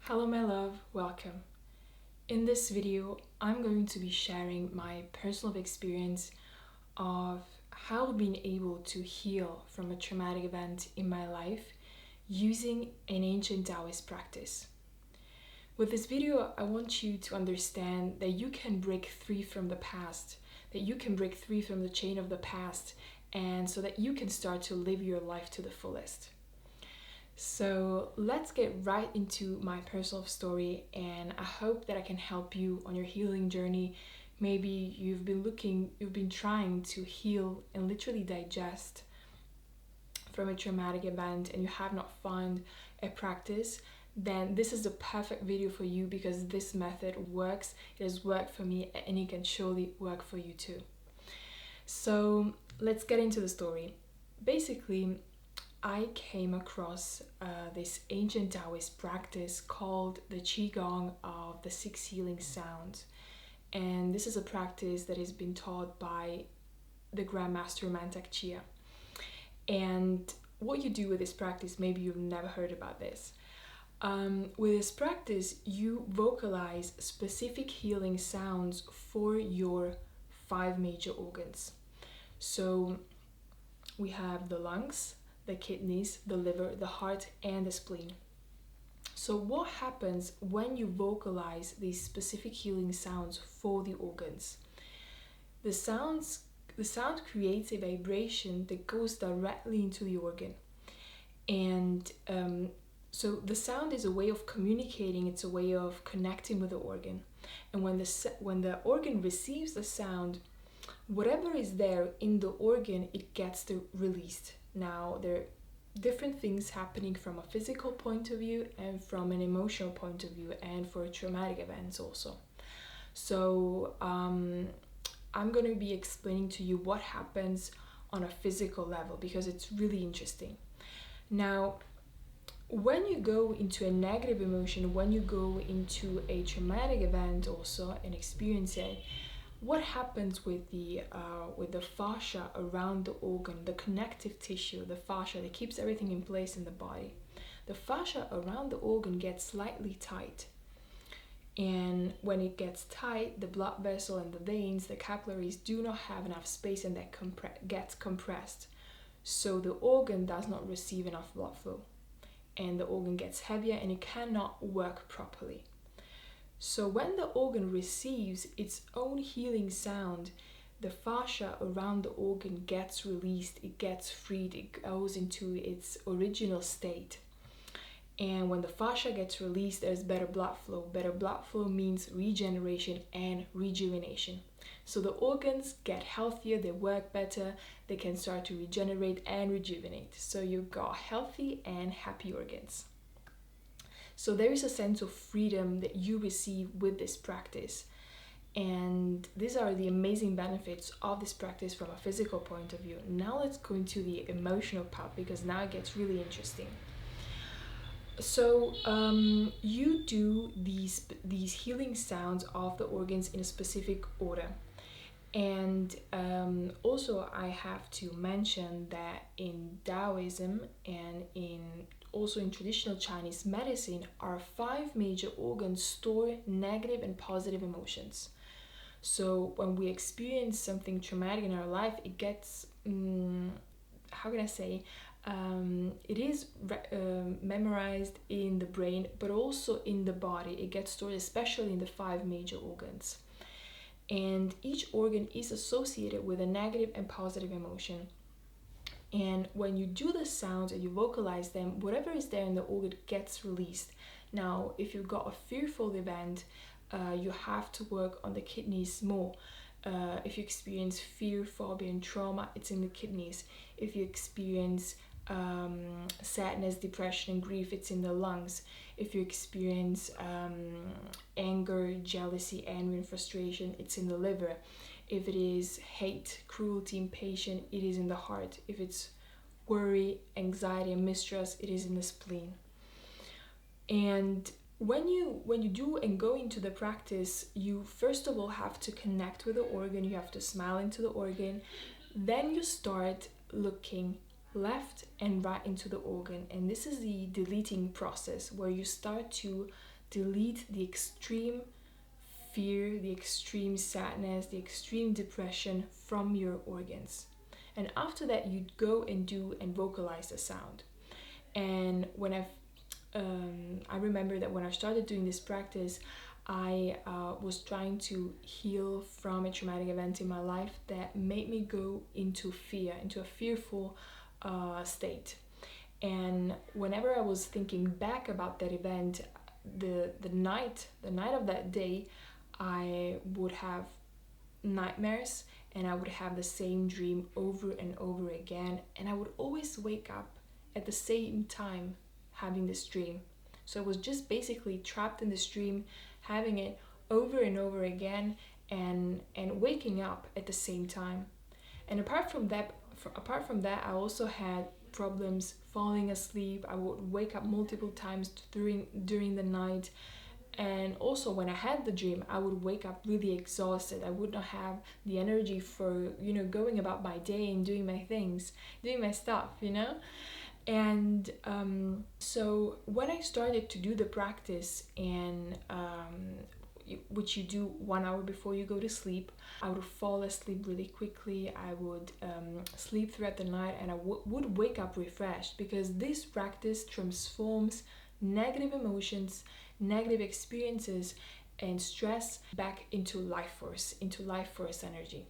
Hello my love, welcome. In this video, I'm going to be sharing my personal experience of how I've been able to heal from a traumatic event in my life using an ancient Taoist practice. With this video, I want you to understand that you can break free from the past, that you can break free from the chain of the past, and so that you can start to live your life to the fullest. So let's get right into my personal story, and I hope that I can help you on your healing journey. Maybe you've been trying to heal and literally digest from a traumatic event and you have not found a practice. Then this is the perfect video for you because this method works. It has worked for me and it can surely work for you too. So let's get into the story. Basically, I came across this ancient Taoist practice called the Qigong of the Six Healing Sounds. And this is a practice that has been taught by the Grandmaster Mantack Chia. And what you do with this practice, maybe you've never heard about this. With this practice, you vocalize specific healing sounds for your 5 major organs. So we have the lungs, the kidneys, the liver, the heart, and the spleen. So what happens when you vocalize these specific healing sounds for the organs? The sound creates a vibration that goes directly into the organ. And so the sound is a way of communicating, it's a way of connecting with the organ. And when the organ receives the sound, whatever is there in the organ, it gets released. Now, there are different things happening from a physical point of view and from an emotional point of view and for traumatic events also. So I'm going to be explaining to you what happens on a physical level because it's really interesting. Now, when you go into a negative emotion, when you go into a traumatic event also and experience it, what happens with the fascia around the organ, the connective tissue, the fascia that keeps everything in place in the body? The fascia around the organ gets slightly tight. And when it gets tight, the blood vessel and the veins, the capillaries do not have enough space and that gets compressed. So the organ does not receive enough blood flow. And the organ gets heavier and it cannot work properly. So when the organ receives its own healing sound, the fascia around the organ gets released, it gets freed, it goes into its original state. And when the fascia gets released, there's better blood flow. Better blood flow means regeneration and rejuvenation. So the organs get healthier, they work better, they can start to regenerate and rejuvenate. So you've got healthy and happy organs. So there is a sense of freedom that you receive with this practice. And these are the amazing benefits of this practice from a physical point of view. Now let's go into the emotional part because now it gets really interesting. So you do these healing sounds of the organs in a specific order. And also I have to mention that in Taoism and also in traditional Chinese medicine, our 5 major organs store negative and positive emotions. So when we experience something traumatic in our life, it gets, it is memorized in the brain, but also in the body. It gets stored, especially in the 5 major organs. And each organ is associated with a negative and positive emotion. And when you do the sounds and you vocalize them, whatever is there in the organ gets released. Now, if you've got a fearful event, you have to work on the kidneys more. If you experience fear, phobia, and trauma, it's in the kidneys. If you experience sadness, depression, and grief, it's in the lungs. If you experience anger, jealousy, envy, and frustration, it's in the liver. If it is hate, cruelty, impatience, it is in the heart. If it's worry, anxiety, and mistrust, it is in the spleen. And when you do and go into the practice, you first of all have to connect with the organ, you have to smile into the organ, then you start looking left and right into the organ. And this is the deleting process where you start to delete the extreme fear, the extreme sadness, the extreme depression from your organs. And after that, you'd go and do and vocalize the sound. And I remember that when I started doing this practice, I was trying to heal from a traumatic event in my life that made me go into fear, into a fearful state. And whenever I was thinking back about that event, the night of that day, I would have nightmares, and I would have the same dream over and over again, and I would always wake up at the same time having this dream. So I was just basically trapped in this dream, having it over and over again, and waking up at the same time. And apart from that, I also had problems falling asleep. I would wake up multiple times during the night. And also when I had the dream, I would wake up really exhausted. I would not have the energy for, going about my day and doing my things, doing my stuff, And so when I started to do the practice, and which you do 1 hour before you go to sleep, I would fall asleep really quickly. I would sleep throughout the night, and I would wake up refreshed, because this practice transforms negative emotions, negative experiences, and stress back into life force energy.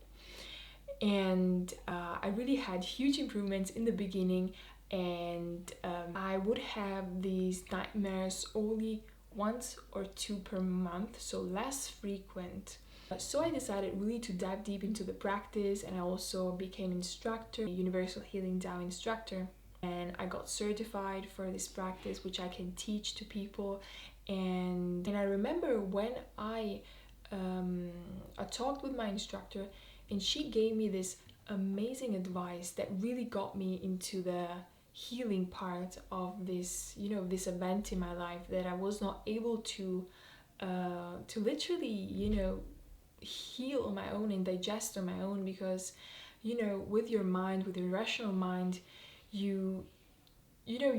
And I really had huge improvements in the beginning, and I would have these nightmares only once or two per month, so less frequent. So I decided really to dive deep into the practice, and I also became instructor, Universal Healing Tao instructor, and I got certified for this practice, which I can teach to people. And I remember when I talked with my instructor, and she gave me this amazing advice that really got me into the healing part of this, this event in my life that I was not able to literally, heal on my own and digest on my own, because, with your mind, with your rational mind, you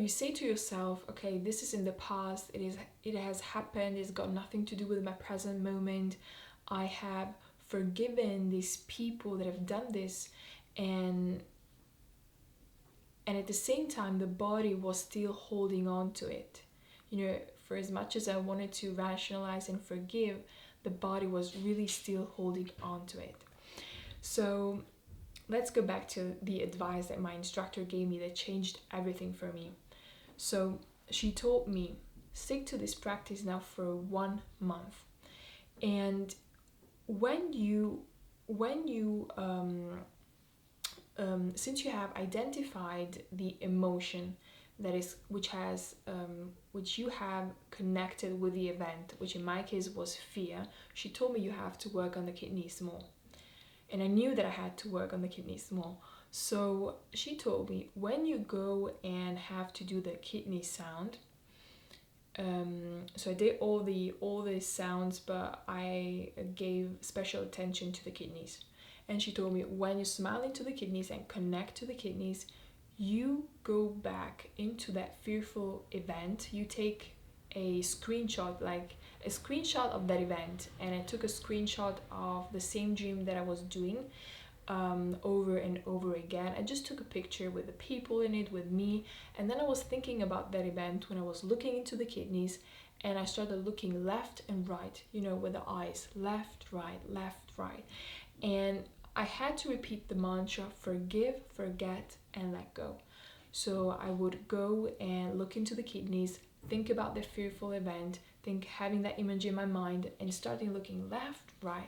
say to yourself, okay, this is in the past, it has happened, it's got nothing to do with my present moment. I have forgiven these people that have done this, and at the same time the body was still holding on to it. For as much as I wanted to rationalize and forgive, the body was really still holding on to it. So let's go back to the advice that my instructor gave me that changed everything for me. So she told me, stick to this practice now for 1 month. And when you since you have identified the emotion which you have connected with the event, which in my case was fear, she told me you have to work on the kidneys more. And I knew that I had to work on the kidneys more. So she told me, when you go and have to do the kidney sound, so I did all the sounds, but I gave special attention to the kidneys. And she told me, when you smile into the kidneys and connect to the kidneys, you go back into that fearful event. You take a screenshot of that event, and I took a screenshot of the same dream that I was doing over and over again. I just took a picture with the people in it, with me, and then I was thinking about that event when I was looking into the kidneys, and I started looking left and right, with the eyes, left, right, and I had to repeat the mantra, forgive, forget, and let go. So I would go and look into the kidneys, think about the fearful event, having that image in my mind, and starting looking left, right,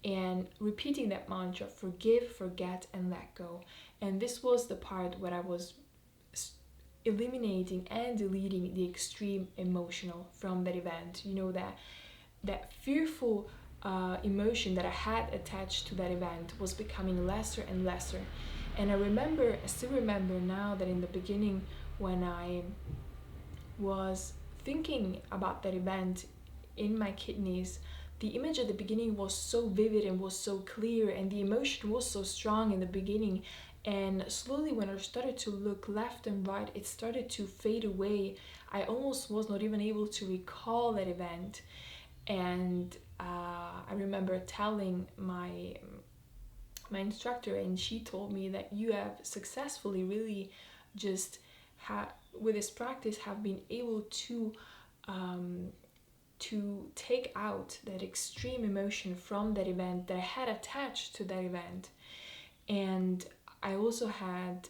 and repeating that mantra, forgive, forget, and let go. And this was the part where I was eliminating and deleting the extreme emotional from that event. That fearful emotion that I had attached to that event was becoming lesser and lesser. And I still remember now that in the beginning, when I was thinking about that event in my kidneys, the image at the beginning was so vivid and was so clear, and the emotion was so strong in the beginning. And slowly, when I started to look left and right, it started to fade away. I almost was not even able to recall that event. And I remember telling my instructor, and she told me that you have successfully really just with this practice have been able to take out that extreme emotion from that event that I had attached to that event. And I also had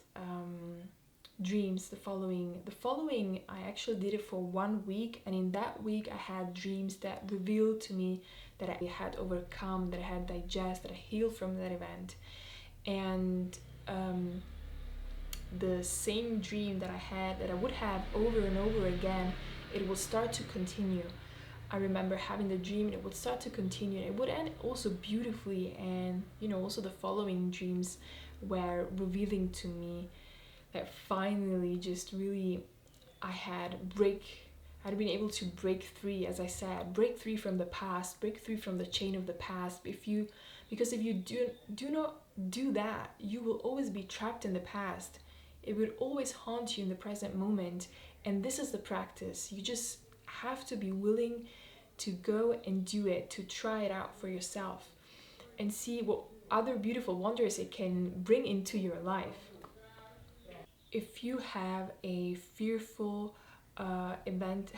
dreams the following I actually did it for 1 week, and in that week I had dreams that revealed to me that I had overcome, that I had digested, that I healed from that event. And the same dream that I had, that I would have over and over again, it will start to continue. I remember having the dream and it would start to continue. It would end also beautifully, and also the following dreams were revealing to me that finally just really I had been able to break free, as I said, break free from the past, break free from the chain of the past. Because if you do not do that, you will always be trapped in the past. It will always haunt you in the present moment. And this is the practice. You just have to be willing to go and do it, to try it out for yourself and see what other beautiful wonders it can bring into your life. If you have a fearful event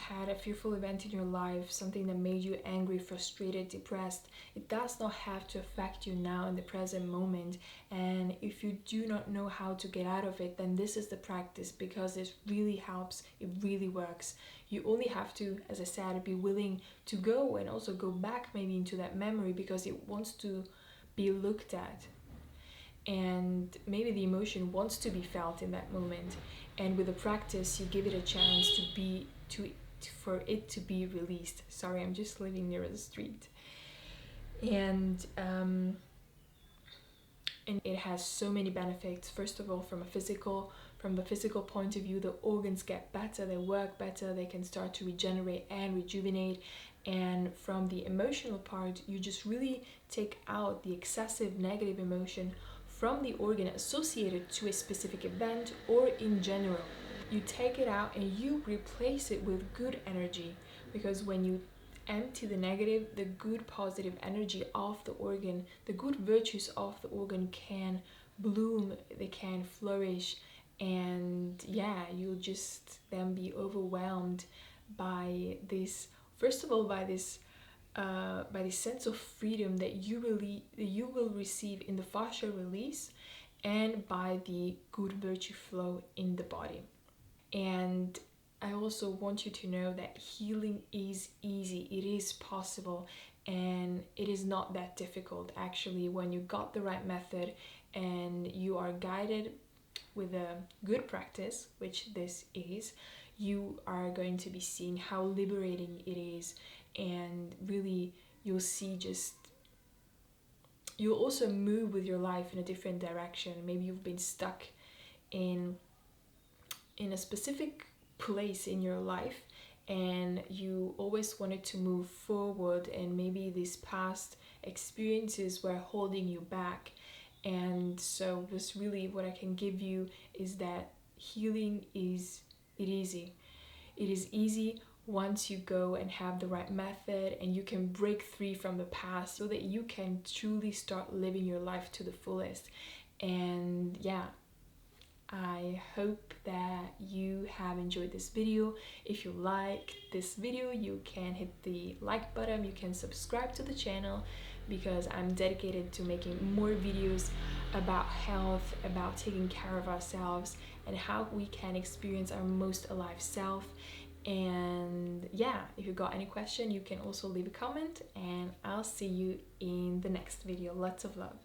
in your life, something that made you angry, frustrated, depressed, it does not have to affect you now in the present moment. And if you do not know how to get out of it, then this is the practice, because it really helps, it really works. You only have to, as I said, be willing to go and also go back maybe into that memory, because it wants to be looked at. And maybe the emotion wants to be felt in that moment, and with the practice you give it a chance for it to be released. Sorry, I'm just living near the street. And it has so many benefits. First of all, from the physical point of view, the organs get better, they work better, they can start to regenerate and rejuvenate. And from the emotional part, you just really take out the excessive negative emotion from the organ associated to a specific event or in general. You take it out and you replace it with good energy, because when you empty the negative, the good positive energy of the organ, the good virtues of the organ can bloom, they can flourish, and you'll just then be overwhelmed by this, first of all, by this sense of freedom that you will receive in the fascia release, and by the good virtue flow in the body. And I also want you to know that healing is easy, it is possible, and it is not that difficult actually. When you got the right method and you are guided with a good practice, which this is, you are going to be seeing how liberating it is. And really you'll also move with your life in a different direction. Maybe you've been stuck in a specific place in your life and you always wanted to move forward, and maybe these past experiences were holding you back. And so this really, what I can give you is that healing is easy. It is easy once you go and have the right method, and you can break free from the past so that you can truly start living your life to the fullest. And I hope that you have enjoyed this video. If you like this video, you can hit the like button, you can subscribe to the channel, because I'm dedicated to making more videos about health, about taking care of ourselves, and how we can experience our most alive self. And if you got any question, you can also leave a comment, and I'll see you in the next video. Lots of love.